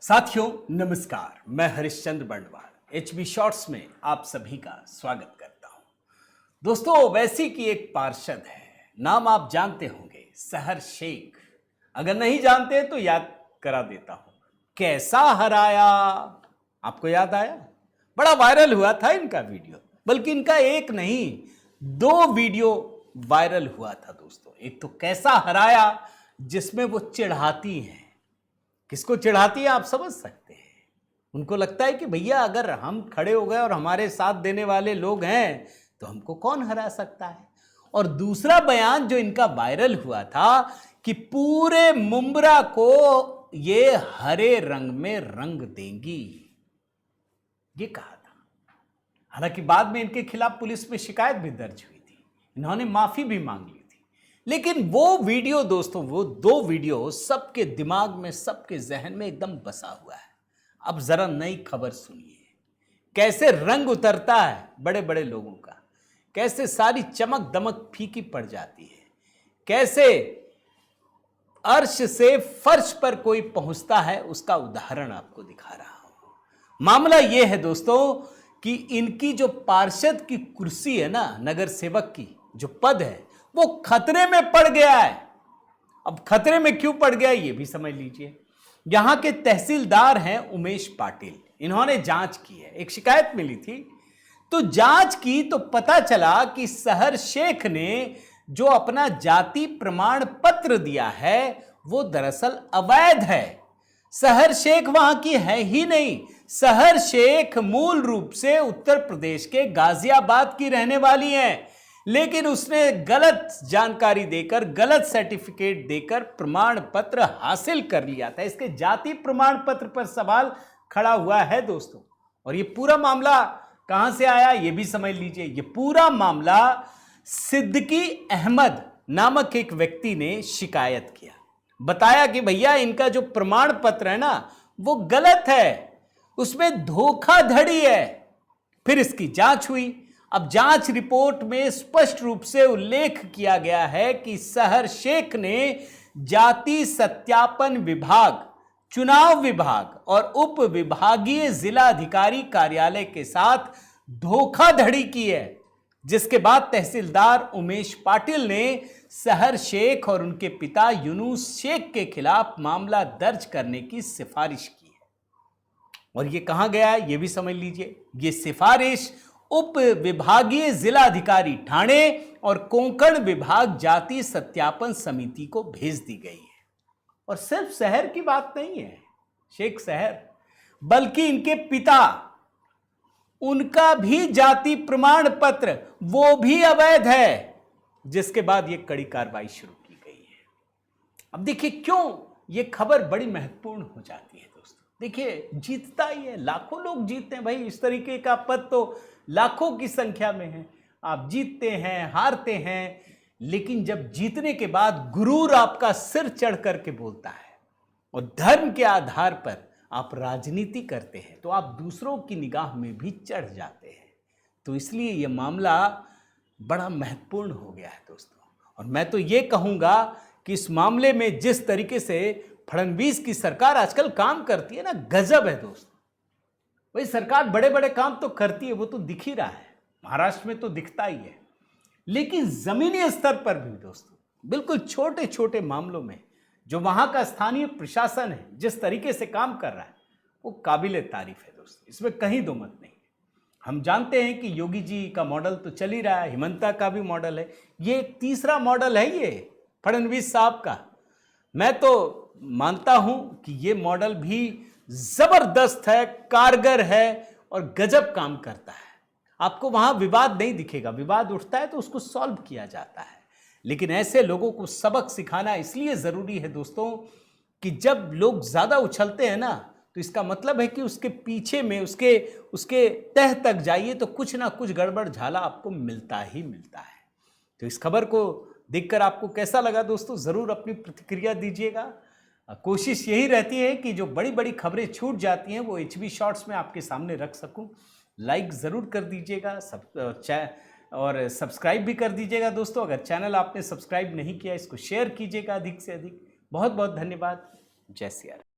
साथियों नमस्कार, मैं हरिश्चंद्र बंडवाल एचबी शॉर्ट्स में आप सभी का स्वागत करता हूं। दोस्तों, ओवैसी की एक पार्षद है, नाम आप जानते होंगे, सहर शेख। अगर नहीं जानते तो याद करा देता हूं। कैसा हराया, आपको याद आया? बड़ा वायरल हुआ था इनका वीडियो, बल्कि इनका एक नहीं 2 वीडियो वायरल हुआ था दोस्तों। एक तो कैसा हराया, जिसमें वो चिढ़ाती हैं। किसको चिढ़ाती है आप समझ सकते हैं। उनको लगता है कि भैया अगर हम खड़े हो गए और हमारे साथ देने वाले लोग हैं तो हमको कौन हरा सकता है। और दूसरा बयान जो इनका वायरल हुआ था कि पूरे मुंब्रा को ये हरे रंग में रंग देंगी, ये कहा था। हालांकि बाद में इनके खिलाफ पुलिस में शिकायत भी दर्ज हुई थी, इन्होंने माफी भी मांग ली थी। लेकिन वो वीडियो दोस्तों, वो 2 वीडियो सबके दिमाग में, सबके जहन में एकदम बसा हुआ है। अब जरा नई खबर सुनिए, कैसे रंग उतरता है बड़े बड़े लोगों का, कैसे सारी चमक दमक फीकी पड़ जाती है, कैसे अर्श से फर्श पर कोई पहुंचता है, उसका उदाहरण आपको दिखा रहा हूं। मामला यह है दोस्तों कि इनकी जो पार्षद की कुर्सी है ना, नगर सेवक की जो पद है, वो खतरे में पड़ गया है। अब खतरे में क्यों पड़ गया ये भी समझ लीजिए। यहां के तहसीलदार हैं उमेश पाटिल, इन्होंने जांच की है। एक शिकायत मिली थी तो जांच की तो पता चला कि सहर शेख ने जो अपना जाति प्रमाण पत्र दिया है वो दरअसल अवैध है। सहर शेख वहां की है ही नहीं। सहर शेख मूल रूप से उत्तर प्रदेश के गाजियाबाद की रहने वाली हैं, लेकिन उसने गलत जानकारी देकर, गलत सर्टिफिकेट देकर प्रमाण पत्र हासिल कर लिया था। इसके जाति प्रमाण पत्र पर सवाल खड़ा हुआ है दोस्तों। और ये पूरा मामला कहां से आया ये भी समझ लीजिए। ये पूरा मामला सिद्दीकी अहमद नामक एक व्यक्ति ने शिकायत किया। बताया कि भैया इनका जो प्रमाण पत्र है ना वो गलत है, उसमें धोखाधड़ी है। फिर इसकी जांच हुई। अब जांच रिपोर्ट में स्पष्ट रूप से उल्लेख किया गया है कि सहर शेख ने जाति सत्यापन विभाग, चुनाव विभाग और उप विभागीय जिला अधिकारी कार्यालय के साथ धोखाधड़ी की है, जिसके बाद तहसीलदार उमेश पाटिल ने सहर शेख और उनके पिता यूनुस शेख के खिलाफ मामला दर्ज करने की सिफारिश की है। और ये कहां गया है ये भी समझ लीजिए। ये सिफारिश उप विभागीय जिला अधिकारी ठाणे और कोंकण विभाग जाति सत्यापन समिति को भेज दी गई है। और सिर्फ शहर की बात नहीं है, शेख सहर, बल्कि इनके पिता, उनका भी जाति प्रमाण पत्र वो भी अवैध है, जिसके बाद ये कड़ी कार्रवाई शुरू की गई है। अब देखिए क्यों ये खबर बड़ी महत्वपूर्ण हो जाती है दोस्तों। देखिए जीतता ही है, लाखों लोग जीतते हैं भाई। इस तरीके का पद तो लाखों की संख्या में है। आप जीतते हैं, हारते हैं, लेकिन जब जीतने के बाद गुरूर आपका सिर चढ़ करके बोलता है और धर्म के आधार पर आप राजनीति करते हैं तो आप दूसरों की निगाह में भी चढ़ जाते हैं। तो इसलिए यह मामला बड़ा महत्वपूर्ण हो गया है दोस्तों। और मैं तो ये कहूंगा कि इस मामले में जिस तरीके से फडणवीस की सरकार आजकल काम करती है ना, गजब है दोस्तों। भाई सरकार बड़े बड़े काम तो करती है, वो तो दिख ही रहा है, महाराष्ट्र में तो दिखता ही है। लेकिन जमीनी स्तर पर भी दोस्तों, बिल्कुल छोटे छोटे मामलों में जो वहां का स्थानीय प्रशासन है जिस तरीके से काम कर रहा है वो काबिले तारीफ है दोस्तों। इसमें कहीं दो मत नहीं। हम जानते हैं कि योगी जी का मॉडल तो चल ही रहा है, हिमंता का भी मॉडल है, ये तीसरा मॉडल है ये फडणवीस साहब का। मैं तो मानता हूं कि ये मॉडल भी जबरदस्त है, कारगर है और गजब काम करता है। आपको वहां विवाद नहीं दिखेगा, विवाद उठता है तो उसको सॉल्व किया जाता है। लेकिन ऐसे लोगों को सबक सिखाना इसलिए जरूरी है दोस्तों कि जब लोग ज्यादा उछलते हैं ना तो इसका मतलब है कि उसके पीछे में, उसके तह तक जाइए तो कुछ ना कुछ गड़बड़ झाला आपको मिलता ही मिलता है। तो इस खबर को देखकर आपको कैसा लगा दोस्तों, जरूर अपनी प्रतिक्रिया दीजिएगा। कोशिश यही रहती है कि जो बड़ी बड़ी खबरें छूट जाती हैं वो एचबी शॉर्ट्स में आपके सामने रख सकूं। लाइक ज़रूर कर दीजिएगा, और सब्सक्राइब भी कर दीजिएगा दोस्तों। अगर चैनल आपने सब्सक्राइब नहीं किया इसको शेयर कीजिएगा अधिक से अधिक। बहुत बहुत धन्यवाद। जय सिया राम।